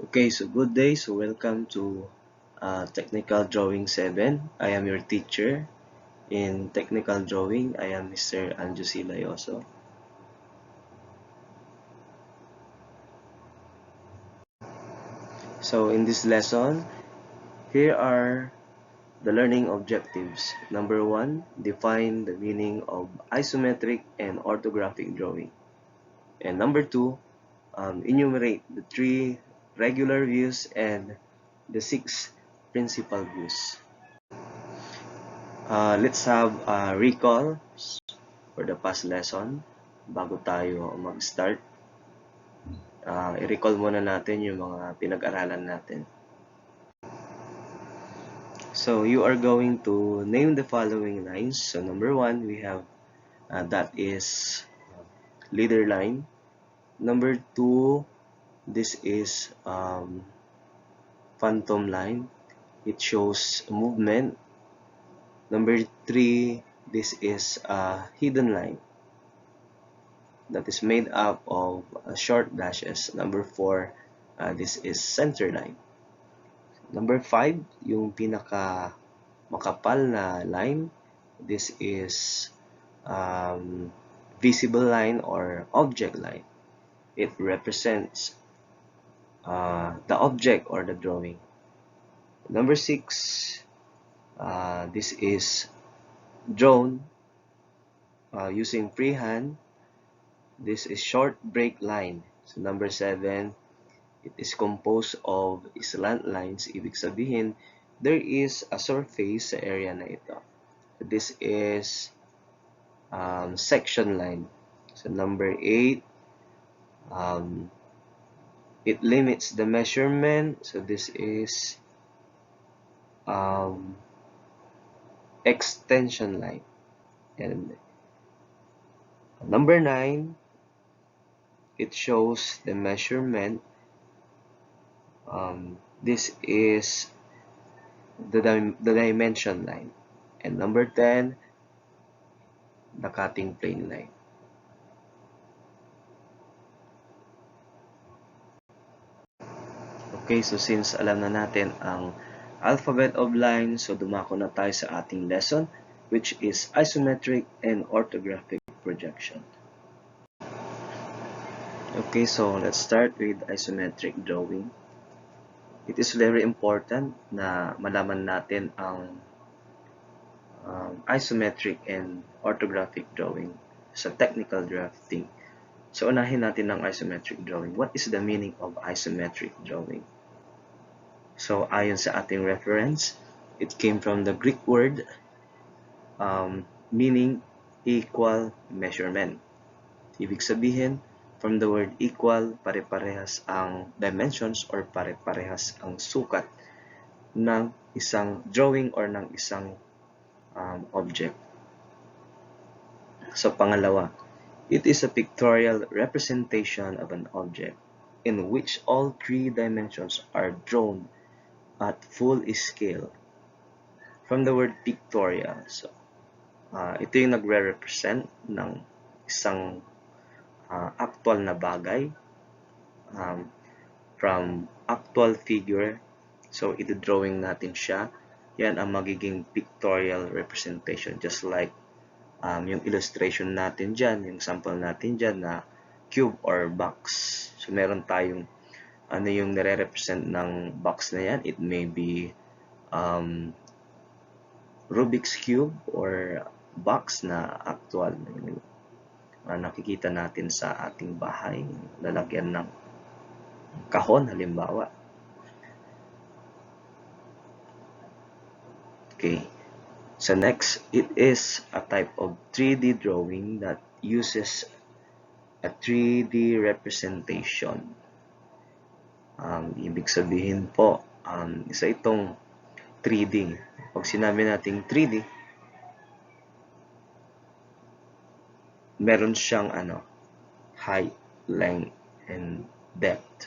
Okay, so good day. So welcome to Technical Drawing 7. I am your teacher in Technical Drawing. I am Mr. Anjo C. Layoso. So in this lesson, here are the learning objectives. Number 1, define the meaning of isometric and orthographic drawing. And number 2, enumerate the 3 regular views and the 6 principal views. Let's have a recall for the past lesson bago tayo mag-start. I-recall muna natin yung mga pinag-aralan natin. So you are going to name the following lines. So number 1, we have that is leader line. Number 2, this is phantom line. It shows movement. Number 3, this is a hidden line that is made up of short dashes. Number 4, this is center line. Number 5, yung pinaka makapal na line, this is visible line or object line. It represents the object or the drawing. Number 6, this is drawn using freehand. This is short break line. So number 7, it is composed of slant lines. Ibig sabihin, there is a surface sa area na ito. This is section line. So number 8, it limits the measurement. So this is extension line. And number 9, it shows the measurement. This is the dimension line. And number 10, the cutting plane line. Okay, so since alam na natin ang alphabet of lines, so dumako na tayo sa ating lesson, which is isometric and orthographic projection. Okay, so let's start with isometric drawing. It is very important na malaman natin ang isometric and orthographic drawing sa technical drafting. So unahin natin ang isometric drawing. What is the meaning of isometric drawing? So ayon sa ating reference, it came from the Greek word meaning equal measurement. Ibig sabihin, from the word equal, pare-parehas ang dimensions or pare-parehas ang sukat ng isang drawing or ng isang object. So pangalawa, it is a pictorial representation of an object in which all 3 dimensions are drawn at full scale. From the word pictorial, so ito yung nagre-represent ng isang actual na bagay, from actual figure. So ito-drawing natin siya. Yan ang magiging pictorial representation, just like yung illustration natin dyan, yung sample natin dyan na cube or box. So meron tayong ano yung nire-represent ng box na yan. It may be Rubik's Cube or box na actual nakikita natin sa ating bahay, lalagyan ng kahon halimbawa. Okay, so next, it is a type of 3D drawing that uses a 3D representation. Ibig sabihin po, isa itong 3D. Pag sinabi nating 3D, meron siyang height, length, and depth.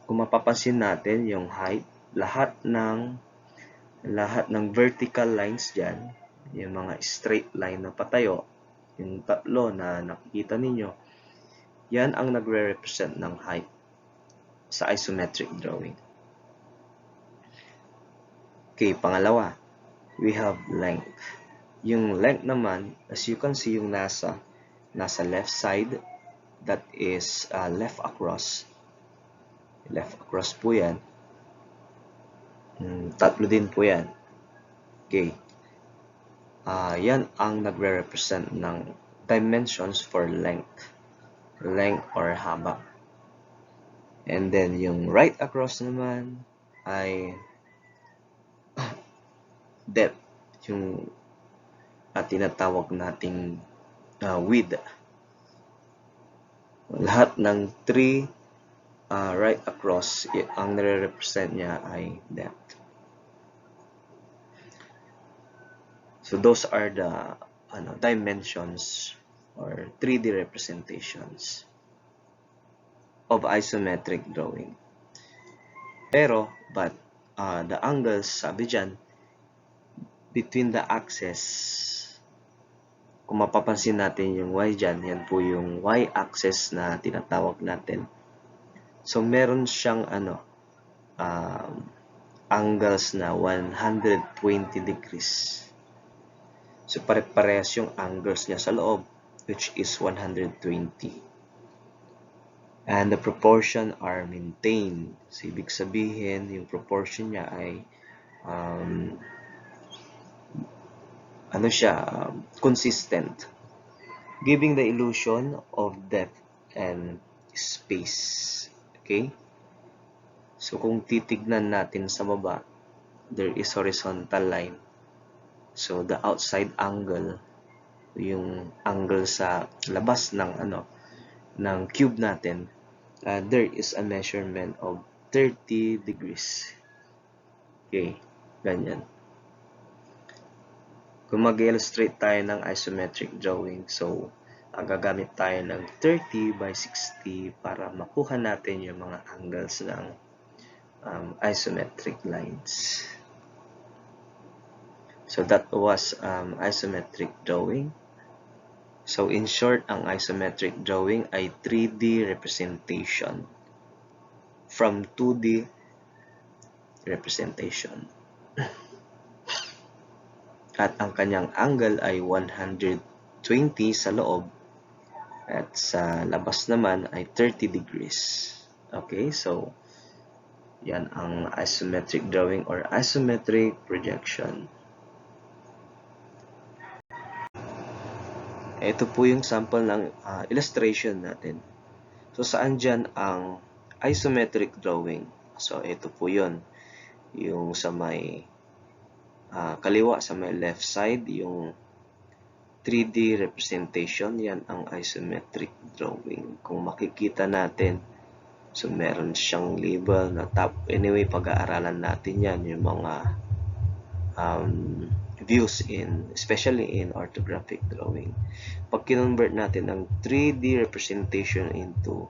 Kung mapapansin natin yung height, lahat ng vertical lines dyan, yung mga straight line na patayo, yung tatlo na nakikita ninyo, yan ang nagre-represent ng height. sa isometric drawing. Okay, pangalawa, we have length. Yung length naman, as you can see, yung nasa left side, that is left across. Left across po yan. Tatlo din po yan. Okay. Yan ang nagre-represent ng dimensions for length. Length or haba. And then yung right across naman ay depth. Yung tinatawag nating width. Lahat ng 3 right across, ang nare-represent niya ay depth. So those are the dimensions or 3D representations of isometric drawing. Pero, the angles, sabi dyan, between the axes, kung mapapansin natin yung y dyan, yan po yung y-axis na tinatawag natin. So, meron siyang angles na 120 degrees. So, pare-parehas yung angles niya sa loob, which is 120. And the proportion are maintained. So, ibig sabihin, yung proportion niya ay consistent, giving the illusion of depth and space. Okay? So, kung titignan natin sa baba, there is horizontal line. So, the outside angle, yung angle sa labas ng cube natin, there is a measurement of 30 degrees. Okay, ganyan. Kung mag-illustrate tayo ng isometric drawing, so, gagamit tayo ng 30 by 60 para makuha natin yung mga angles ng isometric lines. So, that was isometric drawing. So, in short, ang isometric drawing ay 3D representation from 2D representation. At ang kanyang angle ay 120 sa loob at sa labas naman ay 30 degrees. Okay, so yan ang isometric drawing or isometric projection. Ito po yung sample ng illustration natin. So, saan dyan ang isometric drawing? So, ito po yun. Yung sa may kaliwa, sa may left side, yung 3D representation, yan ang isometric drawing. Kung makikita natin, so meron siyang label na top. Anyway, pag-aaralan natin yan, yung mga views especially in orthographic drawing. Pag kinonvert natin ang 3D representation into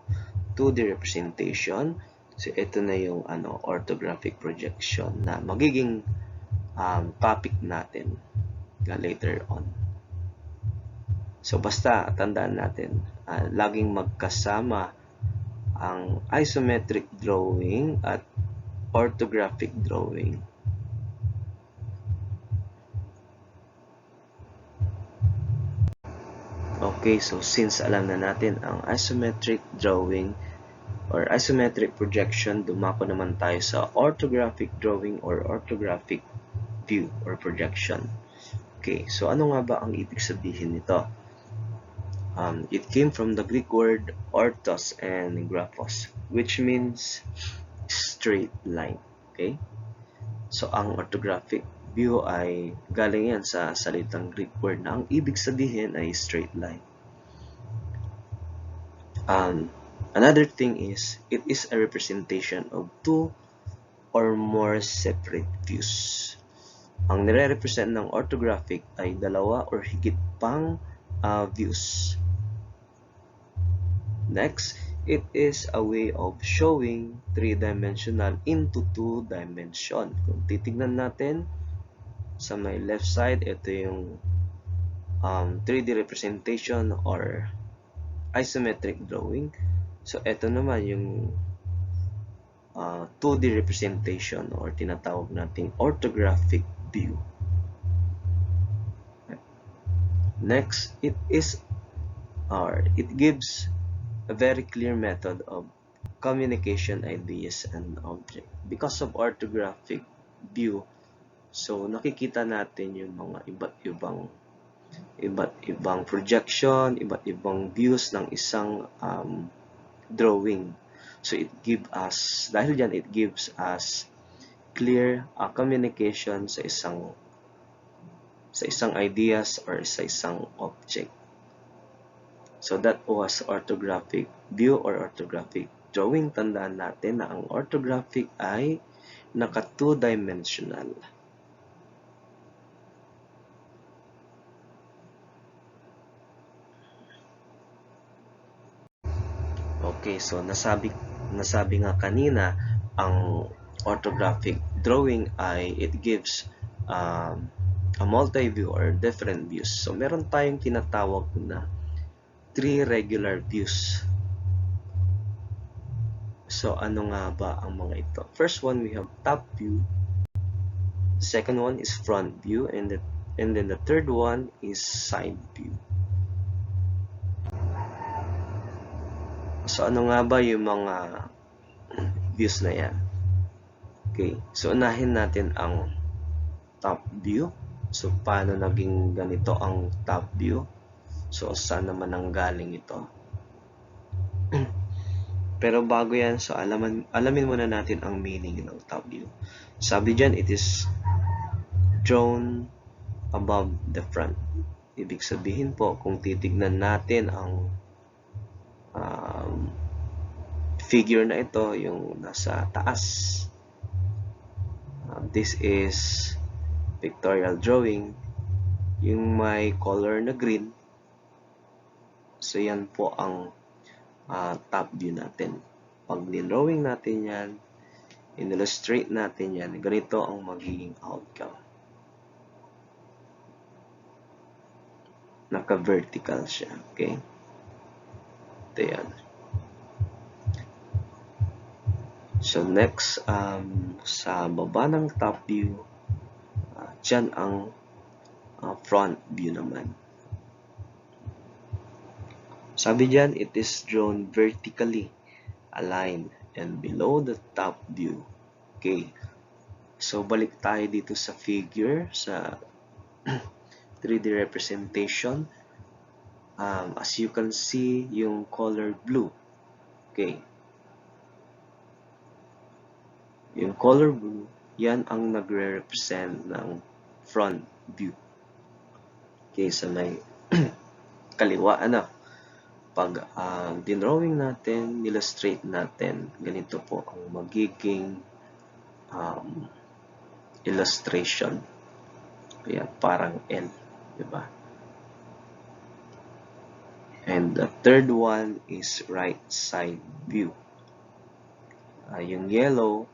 2D representation, so ito na yung orthographic projection na magiging topic natin later on. So basta tandaan natin, laging magkasama ang isometric drawing at orthographic drawing. Okay, so since alam na natin ang isometric drawing or isometric projection, dumako naman tayo sa orthographic drawing or orthographic view or projection. Okay, so ano nga ba ang ibig sabihin nito? It came from the Greek word orthos and graphos, which means straight line. Okay? So, ang orthographic view ay galing yan sa salitang Greek word na ang ibig sabihin ay straight line. Another thing is, it is a representation of two or more separate views. Ang nire-represent ng orthographic ay dalawa or higit pang views. Next, it is a way of showing three-dimensional into two-dimension. Kung titignan natin sa may left side, ito yung 3D representation or isometric drawing. So, ito naman yung 2D representation or tinatawag nating orthographic view. Next, it gives a very clear method of communication ideas and object. Because of orthographic view, so nakikita natin yung mga iba't ibang projection, iba't ibang views ng isang drawing. So dahil dyan, it gives us clear communication sa isang ideas or sa isang object. So that was orthographic view or orthographic drawing. Tandaan natin na ang orthographic ay naka 2-dimensional. Okay, so nasabi nga kanina, ang orthographic drawing ay it gives a multi-view or different views. So meron tayong tinatawag na 3 regular views. So ano nga ba ang mga ito? First one, we have top view. The second one is front view, and then the third one is side view. So ano nga ba yung mga views na yan? Okay, so unahin natin ang top view. So paano naging ganito ang top view? So saan naman ang galing ito? Pero bago yan, so alamin muna natin ang meaning ng top view. Sabi dyan, it is drawn above the front. Ibig sabihin po, kung titignan natin ang figure na ito, yung nasa taas, this is pictorial drawing, yung may color na green. So yan po ang top view natin. Pag drawing natin yan, in-illustrate natin yan, ganito ang magiging outcome. Naka-vertical siya, okay? Ito yan. So next, sa baba ng top view, dyan ang front view naman. Sabi dyan, it is drawn vertically aligned and below the top view. Okay. So balik tayo dito sa figure, sa 3D representation. As you can see, yung color blue. Okay. Yung color blue, yan ang nagre-represent ng front view. Okay, sa may kaliwa, pag dinrawing natin, illustrate natin, ganito po ang magiging illustration. Kaya parang L, diba? And the third one is right side view. Yung yellow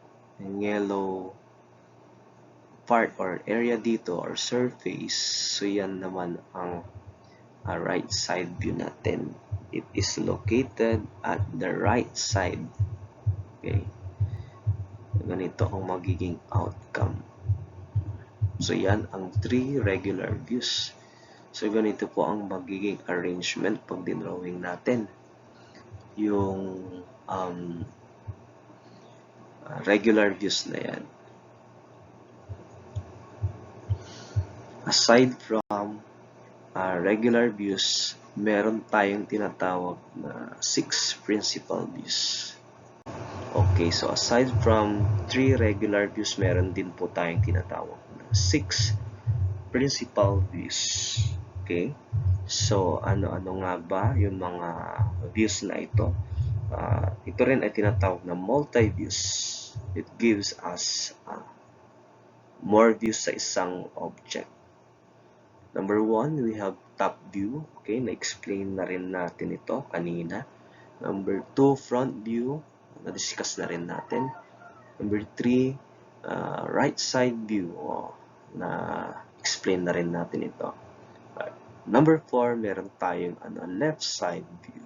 part or area dito or surface, so yan naman ang right side view natin. It is located at the right side. Okay. Ganito ang magiging outcome. So yan ang 3 regular views. So ganito po ang magiging arrangement pag dinrawing natin. Yung regular views na yan. Aside from regular views, meron tayong tinatawag na 6 principal views. Okay, so aside from 3 regular views, meron din po tayong tinatawag na 6 principal views. Okay, so ano-ano nga ba yung mga views na ito? Ito rin ay tinatawag na multi-views. It gives us more views sa isang object. Number 1, we have top view. Okay, na-explain na rin natin ito kanina. Number 2, front view. Na-discuss na rin natin. Number 3, right side view. Na-explain na rin natin ito. Number 4, meron tayong left side view.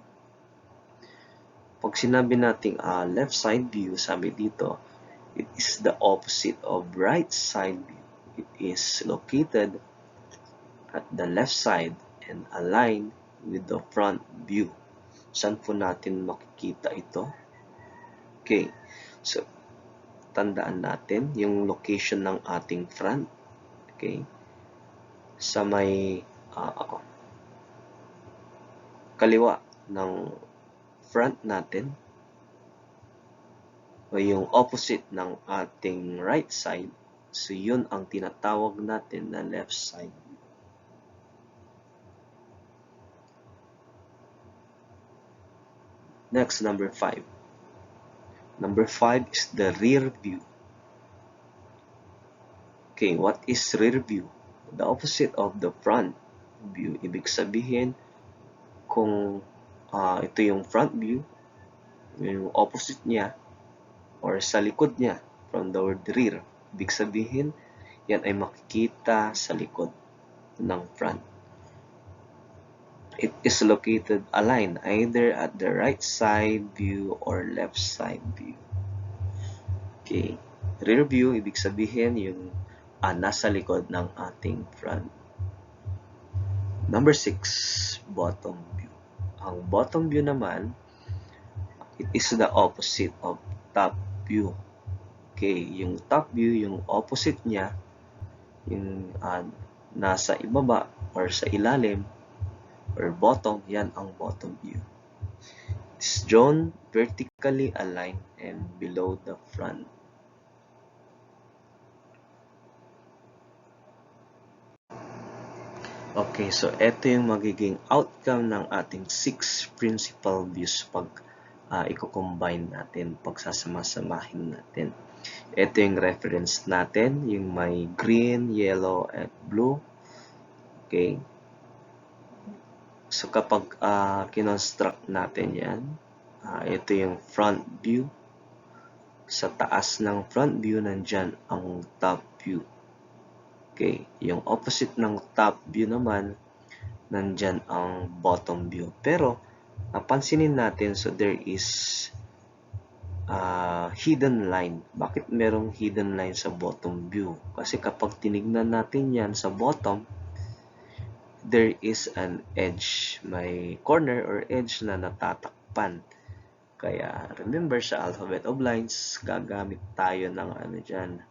pag sinabi nating left side view, sabi dito, it is the opposite of right side view. It is located at the left side and aligned with the front view. Saan po natin makikita ito? Okay, so tandaan natin yung location ng ating front. Okay, sa may kaliwa ng front natin o yung opposite ng ating right side, so yun ang tinatawag natin na left side. Next, number 5. Number 5 is the rear view. Okay, what is rear view? The opposite of the front view. Ibig sabihin, kung ito yung front view, yung opposite niya, or sa likod niya, from the word rear, ibig sabihin, yan ay makikita sa likod ng front. It is located aligned either at the right side view or left side view. Okay, rear view, ibig sabihin yung nasa likod ng ating front. Number 6, bottom view. Ang bottom view naman, it is the opposite of top view. Okay, yung top view, yung opposite niya, yung nasa ibaba or sa ilalim or bottom, yan ang bottom view. It's drawn vertically aligned and below the front. Okay, so ito yung magiging outcome ng ating 6 principal views pag i-combine natin, pagsasama-samahin natin. Ito yung reference natin, yung may green, yellow, and blue. Okay. So kapag kinonstruct natin yan, ito yung front view. Sa taas ng front view, nandyan ang top view. Okay, yung opposite ng top view naman, nandyan ang bottom view. Pero, pansinin natin, so there is hidden line. Bakit merong hidden line sa bottom view? Kasi kapag tinignan natin yan sa bottom, there is an edge. May corner or edge na natatakpan. Kaya, remember sa alphabet of lines, gagamit tayo ng dyan,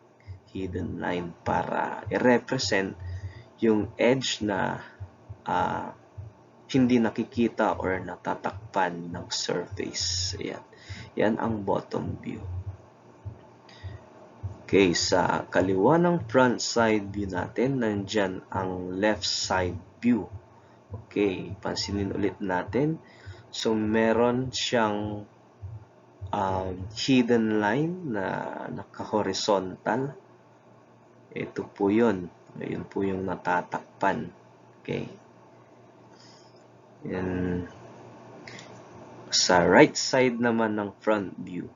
hidden line para i-represent yung edge na hindi nakikita or natatakpan ng surface. Ayan. Yan ang bottom view. Okay, sa kaliwa ng front side view natin, nandyan ang left side view. Okay, pansinin ulit natin. So, meron siyang hidden line na naka-horizontal. Ito po yun. Yun po yung natatakpan. Okay. And sa right side naman ng front view,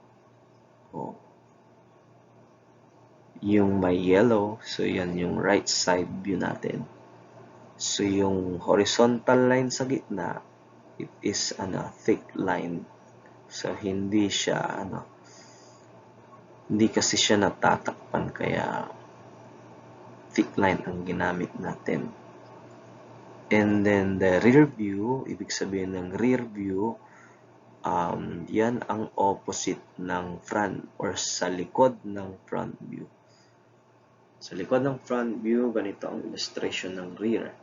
yung may yellow, so yan yung right side view natin. So yung horizontal line sa gitna, it is thick line. So hindi siya hindi kasi siya natatakpan, kaya thick line ang ginamit natin. And then the rear view, ibig sabihin ng rear view, yan ang opposite ng front or sa likod ng front view. Sa likod ng front view, ganito ang illustration ng rear.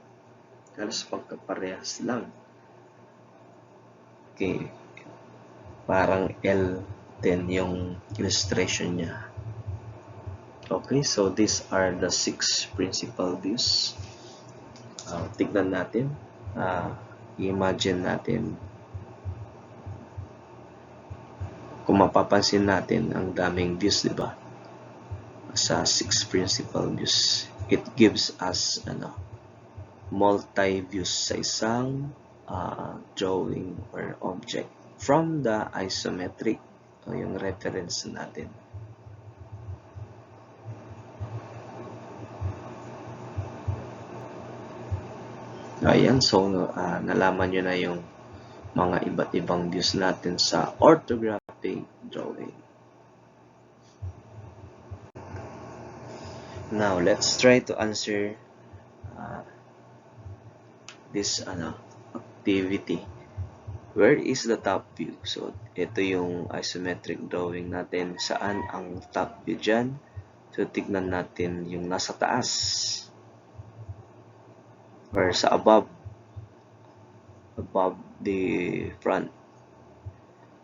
Halos pagkaparehas lang. Okay. Parang L din yung illustration niya. Okay, so these are the 6 principal views. Tignan natin. I-imagine natin. Kung mapapansin natin, ang daming views, di ba? Sa 6 principal views. It gives us multi-views sa isang drawing or object from the isometric o yung reference natin. Ayan, so nalaman nyo na yung mga iba't ibang views natin sa orthographic drawing. Now, let's try to answer this activity. Where is the top view? So, ito yung isometric drawing natin. Saan ang top view dyan? So, tignan natin yung nasa taas or sa above the front.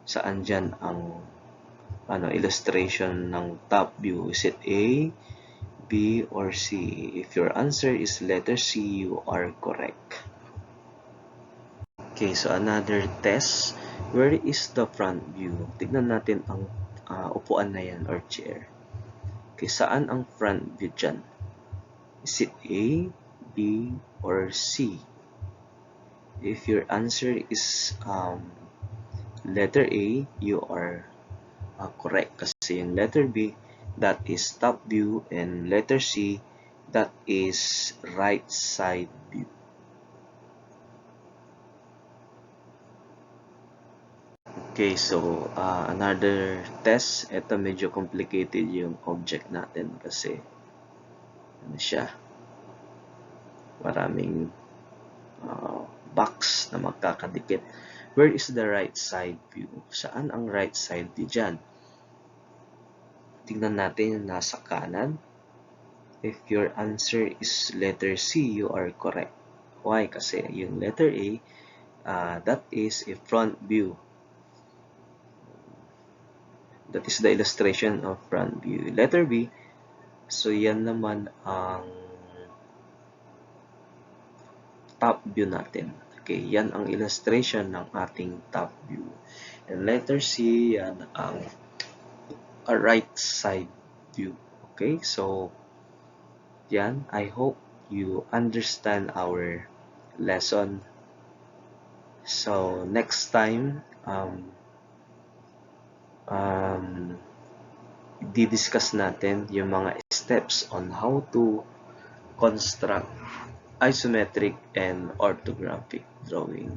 Saan dyan ang illustration ng top view? Is it A, B, or C? If your answer is letter C, you are correct. Okay, so another test. Where is the front view? Tignan natin ang upuan na yan or chair. Okay, saan ang front view dyan? Is it A, B, or C? If your answer is letter A, you are correct. Kasi yung letter B, that is top view, and letter C, that is right side view. Okay, so another test. Ito medyo complicated yung object natin kasi siya, maraming box na magkakadikit. Where is the right side view? Saan ang right side view dyan? Tingnan natin yung nasa kanan. If your answer is letter C, you are correct. Why? Kasi yung letter A, that is a front view. That is the illustration of front view. Letter B, so yan naman ang top view natin. Okay, yan ang illustration ng ating top view. And letter C, yan ang right side view. Okay, so yan, I hope you understand our lesson. So next time, di-discuss natin yung mga steps on how to construct isometric and orthographic drawing.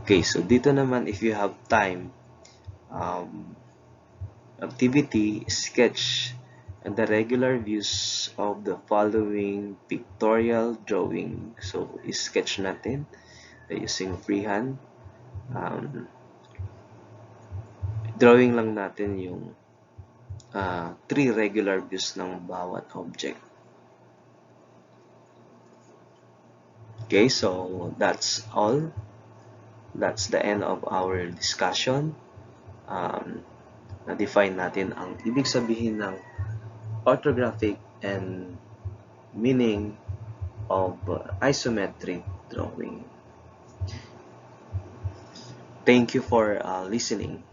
Okay, so dito naman, if you have time, activity, sketch, and the regular views of the following pictorial drawing. So, sketch natin using freehand. Drawing lang natin yung 3 regular views ng bawat object. Okay, so that's all. That's the end of our discussion. Na-define natin ang ibig sabihin ng orthographic and meaning of isometric drawing. Thank you for listening.